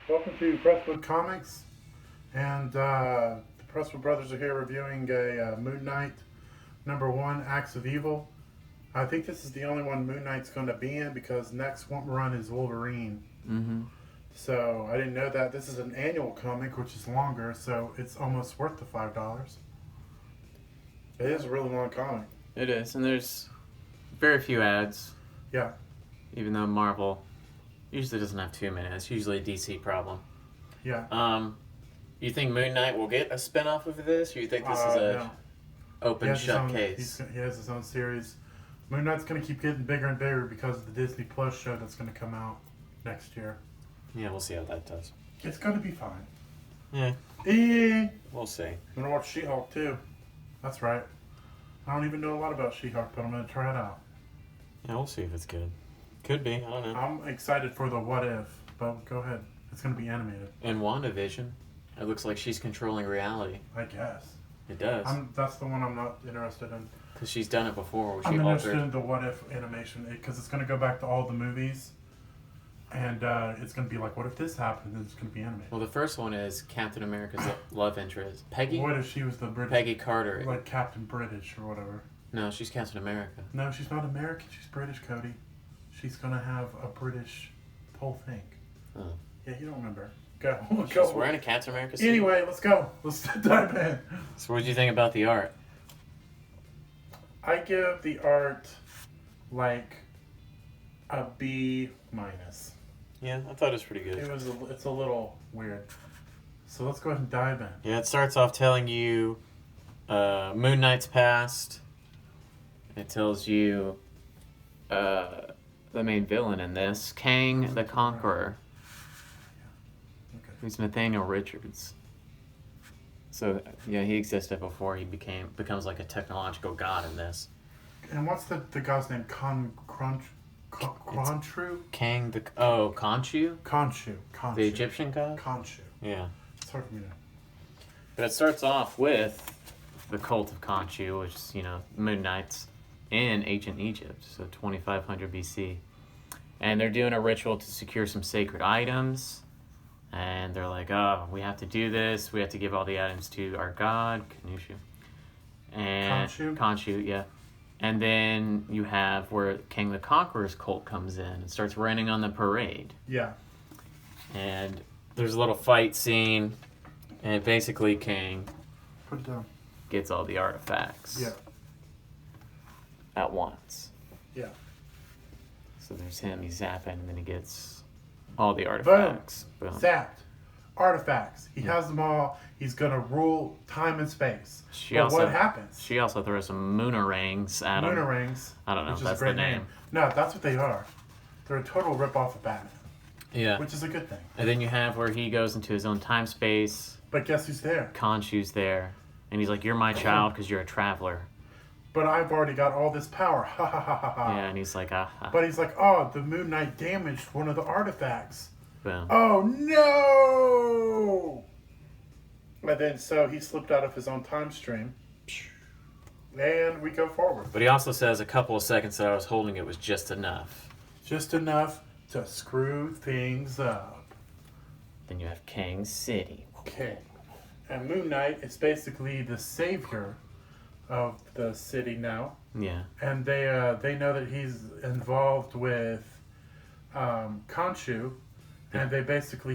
Welcome to Presswood Comics, and the Presswood brothers are here reviewing a Moon Knight #1, Acts of Evil. I think this is the only one Moon Knight's going to be in because next one run is Wolverine. Mm-hmm. So I didn't know that. This is an annual comic, which is longer, so it's almost worth the $5. It is a really long comic. It is, and there's very few ads. Yeah. Even though Marvel usually doesn't have too many. It's usually a DC problem. Yeah. You think Moon Knight will get a spinoff of this, or you think this is a No. open shut case? He has his own series. Moon Knight's going to keep getting bigger and bigger because of the Disney Plus show that's going to come out next year. Yeah, we'll see how that does. It's going to be fine. Yeah. We'll see. I'm going to watch She-Hulk too. That's right. I don't even know a lot about She-Hulk, but I'm going to try it out. Yeah, we'll see if it's good. Could be. I don't know. I'm excited for the What If, but go ahead. It's going to be animated. In WandaVision, it looks like she's controlling reality. I guess. It does. That's the one I'm not interested in. Because she's done it before. Where I'm she interested altered. in the What If animation because it's going to go back to all the movies. And it's going to be like, what if this happened? And it's going to be animated. Well, the first one is Captain America's love interest. Peggy? What if she was the British? Peggy Carter. Like Captain British or whatever. No, she's Captain America. No, she's not American. She's British, Cody. She's going to have a British whole thing. Oh. Yeah, you don't remember. Go. She's wearing a Captain America suit. Anyway, let's go. Let's dive in. So what do you think about the art? I give the art like a B minus. Yeah, I thought it was pretty good. It's a little weird. So let's go ahead and dive in. Yeah, it starts off telling you Moon Knight's past. It tells you the main villain in this, Kang the Conqueror, Okay. who's Nathaniel Richards. So yeah, he existed before he becomes like a technological god in this. And what's the guy's name? Khonshu? Kang the Khonshu, Khonshu. the Egyptian god. Khonshu. Yeah, It's hard for me to. but it starts off with the cult of Khonshu, which is Moon Knights in ancient Egypt, so 2500 BC, and they're doing a ritual to secure some sacred items. And they're like, oh, we have to do this. We have to give all the items to our god, Khonshu. And Khonshu, yeah. And then you have where King the Conqueror's cult comes in and starts raining on the parade. Yeah. And there's a little fight scene, and basically King Put it down. gets all the artifacts Yeah. at once. Yeah. So there's him, he's zapping, and then he gets all the artifacts. Boom. Boom. Zapped. Artifacts. He has them all. He's going to rule time and space. What happens? She also throws some Moonarangs at him. Moonarangs. I don't know Which if is a that's great the name. No, that's what they are. They're a total rip-off of Batman. Yeah. Which is a good thing. And then you have where he goes into his own time space. But guess who's there? Khonshu's there. And he's like, you're my child because you're a traveler. But I've already got all this power. Ha ha ha ha ha. Yeah, and he's like, ah. But he's like, oh, the Moon Knight damaged one of the artifacts. Boom. Oh, no! And then, so he slipped out of his own time stream. And we go forward. But he also says a couple of seconds that I was holding it was just enough. Just enough to screw things up. Then you have Kang City. Okay. And Moon Knight is basically the savior of the city now. Yeah. And they know that he's involved with Khonshu. And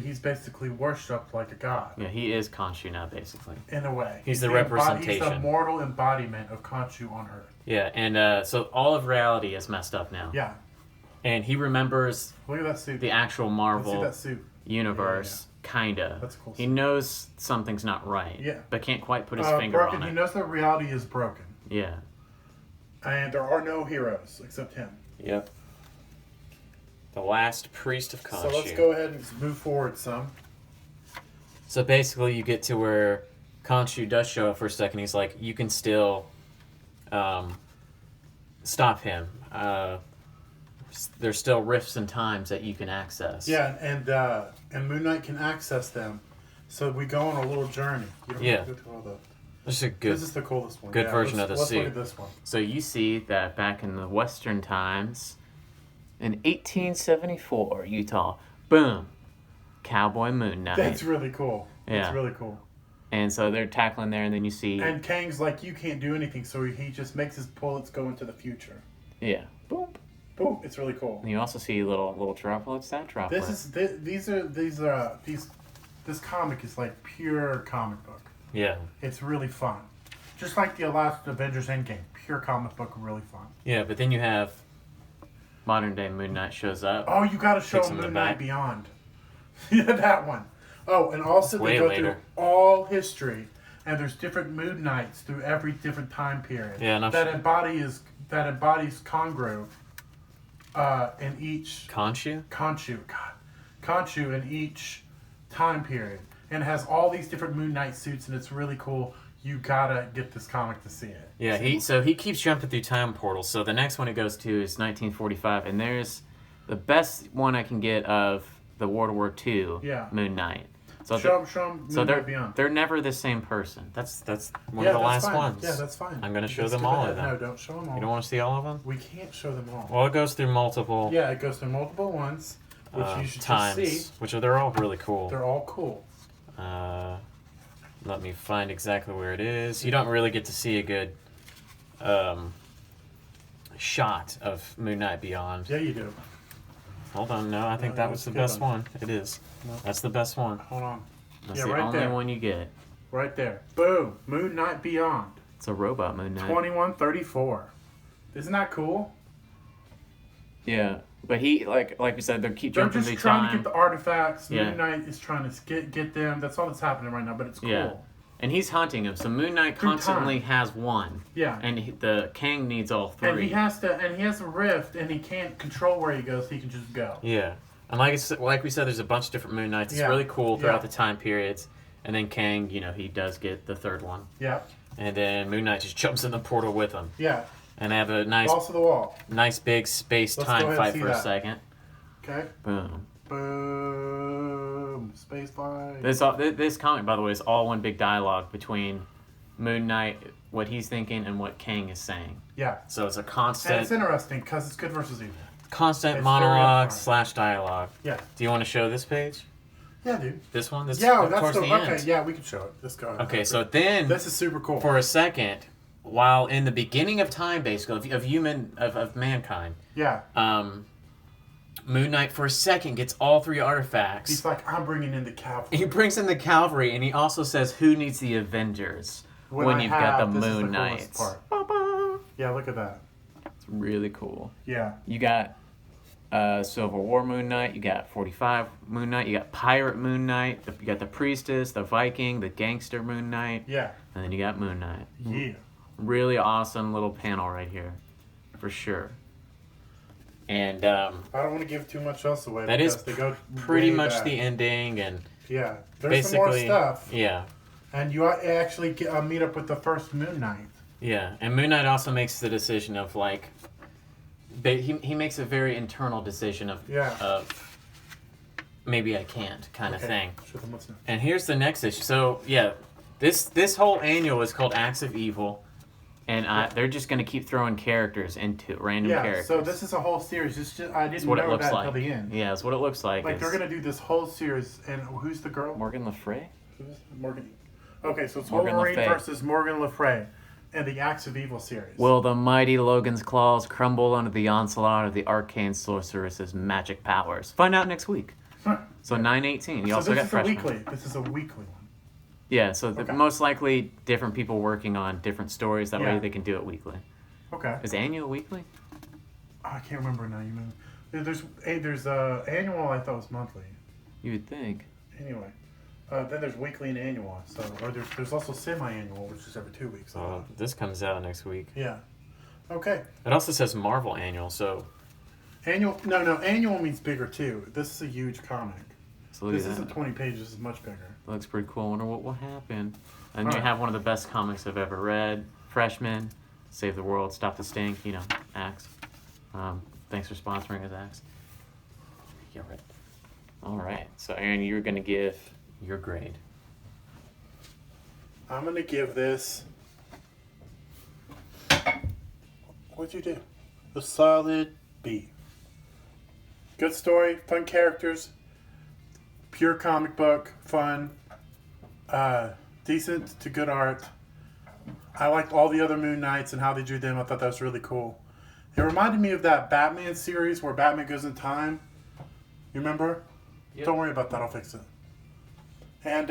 he's basically worshipped like a god. Yeah, he is Khonshu now, basically. In a way. He's the representation. He's the mortal embodiment of Khonshu on Earth. Yeah, and so all of reality is messed up now. Yeah. And he remembers Look at that suit. the actual Marvel Let's see that suit. universe, kinda. That's cool. He knows something's not right. Yeah. But can't quite put his finger broken. on it. He knows that reality is broken. Yeah. And there are no heroes except him. Yep. The last priest of Khonshu. So let's go ahead and move forward some. So basically you get to where Khonshu does show up for a second. He's like, you can still stop him. There's still rifts and times that you can access. Yeah, and Moon Knight can access them. So we go on a little journey. You don't have to go to all the... This is the coolest one. Good version of the let's suit. Look at this one. So you see that back in the Western times, in 1874, Utah, boom, Cowboy Moon Knight. That's really cool. Yeah. That's really cool. And so they're tackling there, and then you see... And Kang's like, you can't do anything, so he just makes his bullets go into the future. Yeah. Boom. Boom. It's really cool. And you also see little droplets. That droplet. This comic is like pure comic book. Yeah. It's really fun. Just like the last Avengers Endgame. Pure comic book, really fun. Yeah, but then you have modern day Moon Knight shows up. Oh, you gotta show Takes him Moon to Knight back. Beyond. Yeah, that one. Oh, and also Way they go later. through all history, and there's different Moon Knights through every different time period. Yeah, and that embodies Khonshu in each Khonshu? Khonshu in each time period, and it has all these different Moon Knight suits, and it's really cool. You gotta get this comic to see it. Yeah, he keeps jumping through time portals. So the next one it goes to is 1945, and there's the best one I can get of the World War II Moon Knight. So show them Moon Knight Beyond. They're never the same person. That's one of the last ones. Yeah, that's fine. I'm gonna show them all of them. No, don't show them all. You don't want to see all of them? We can't show them all. Well, it goes through multiple. Yeah, it goes through multiple ones, which you should times, just see. which they're all really cool. They're all cool. Let me find exactly where it is. You don't really get to see a good shot of Moon Knight Beyond. Yeah, you do. Hold on, no, I think that was the best one. It is. No. That's the best one. Hold on. That's Yeah, the right only there. one you get. Right there. Boom. Moon Knight Beyond. It's a robot Moon Knight. 2134. Isn't that cool? Yeah, but he like we said, they keep They're jumping just through trying time. to get the artifacts. Yeah. Moon Knight is trying to get them. That's all that's happening right now, but it's cool. Yeah. And he's hunting him. So Moon Knight Through constantly time. has one. Yeah. And the Kang needs all three. And he has a rift, and he can't control where he goes. He can just go. Yeah. And like we said, there's a bunch of different Moon Knights. It's Yeah. really cool throughout Yeah. the time periods. And then Kang, he does get the third one. Yeah. And then Moon Knight just jumps in the portal with him. Yeah. And they have a nice Boss of the wall. big space Let's go time ahead and fight see for a that. second. Okay. Boom. Boom. Space fight. This comic, by the way, is all one big dialogue between Moon Knight, what he's thinking, and what Kang is saying. Yeah. So it's a And constant it's interesting because it's good versus evil. constant It's monologue very / dialogue. Yeah. Do you want to show this page? Yeah, dude. This one? This Yeah, that's towards the the okay. end. Yeah, we can show it. Let's go. Okay, so then This is super cool. for a second, while in the beginning of time, basically of mankind, Yeah. Moon Knight for a second gets all three artifacts. He's like, I'm bringing in the cavalry. He brings in the cavalry, and he also says, "Who needs the Avengers when I you've got the have- this is Moon the coolest Knights?" part. Ba-ba. Yeah, look at that. It's really cool. Yeah. You got Civil War Moon Knight, you got 45 Moon Knight, you got Pirate Moon Knight, you got the Priestess, the Viking, the Gangster Moon Knight, Yeah. and then you got Moon Knight. Yeah. Really awesome little panel right here, for sure. And I don't want to give too much else away. that is because they go pretty way much back. the ending, and Yeah. There's some more basically, stuff. yeah. And you actually meet up with the first Moon Knight. Yeah, and Moon Knight also makes the decision of like, he makes a very internal decision of maybe I can't kind of thing. Show them what's next. And here's the next issue. So yeah, this whole annual is called Acts of Evil, and they're just gonna keep throwing characters into random characters. So this is a whole series. It's just, I didn't That's what it know looks that like. until the end. Yeah, that's what it looks like. Like they're gonna do this whole series, and who's the girl? Morgan Le Fay? Who's Morgan? Okay, so it's Morgan Le Wolverine Fay. versus Morgan Le Fay, and the Acts of Evil series. Will the mighty Logan's claws crumble under the onslaught of the arcane sorceress's magic powers? Find out next week. So 9/18. You so also this got is Freshman. a weekly. This is a weekly one. Yeah, so Okay. most likely different people working on different stories. That way Yeah. they can do it weekly. Okay. Is annual weekly? I can't remember now. You mean there's annual. I thought was monthly. You would think. Anyway, then there's weekly and annual. So or there's also semi-annual, which is every 2 weeks. This comes out next week. Yeah. Okay. It also says Marvel annual, so Annual. No. Annual means bigger too. This is a huge comic. so look This at isn't that. 20 pages. This is much bigger. Looks pretty cool. I wonder what will happen. And All you right. have one of the best comics I've ever read. Freshman, Save the World, Stop the Stink. Axe. Thanks for sponsoring us, Axe. Yeah, right. All right. So Aaron, you're gonna give your grade. I'm gonna give this. What'd you do? A solid B. Good story, fun characters, pure comic book, fun, decent to good art. I liked all the other Moon Knights and how they drew them. I thought that was really cool. It reminded me of that Batman series where Batman goes in time. You remember? Yep. Don't worry about that. I'll fix it. And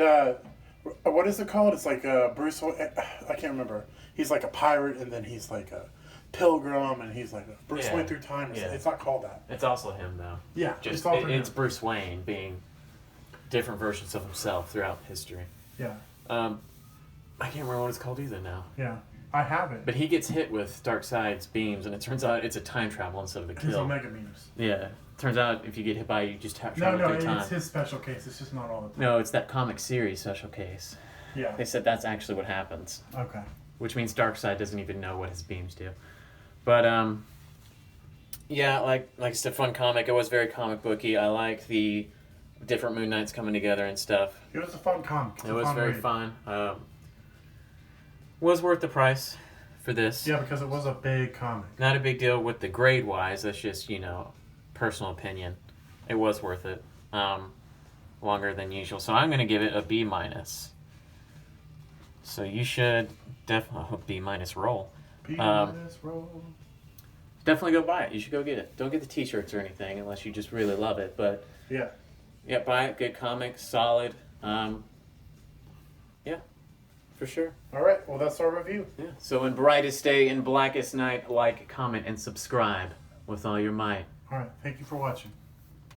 what is it called? It's like Bruce. I can't remember. He's like a pirate, and then he's like a pilgrim, and he's like Bruce Wayne through time. It's not called that. It's also him though. Yeah, Just it's all for it's him. Bruce Wayne being different versions of himself throughout history. Yeah, I can't remember what it's called either now. yeah. I have it. But he gets hit with Darkseid's beams, and it turns out it's a time travel instead of a His kill. Omega beams. Yeah. Turns out if you get hit by it, you just travel No, through time. it's his special case. It's just not all the time. No, it's that comic series special case. Yeah. They said that's actually what happens, Okay. which means Darkseid doesn't even know what his beams do. But yeah, like I said, fun comic. It was very comic booky. I like the different Moon Knights coming together and stuff. It was a fun comic. It was very read. fun. Was worth the price for this. Yeah, because it was a big comic. Not a big deal with the grade wise. That's just personal opinion. It was worth it. Longer than usual. So I'm gonna give it a B minus. So you should definitely B minus roll. B minus roll. Definitely go buy it. You should go get it. Don't get the T-shirts or anything unless you just really love it. But Yeah. yeah, buy it. Good comic, solid. Yeah, for sure. All right. Well, that's our review. Yeah. So in brightest day and blackest night, like, comment, and subscribe with all your might. All right. Thank you for watching.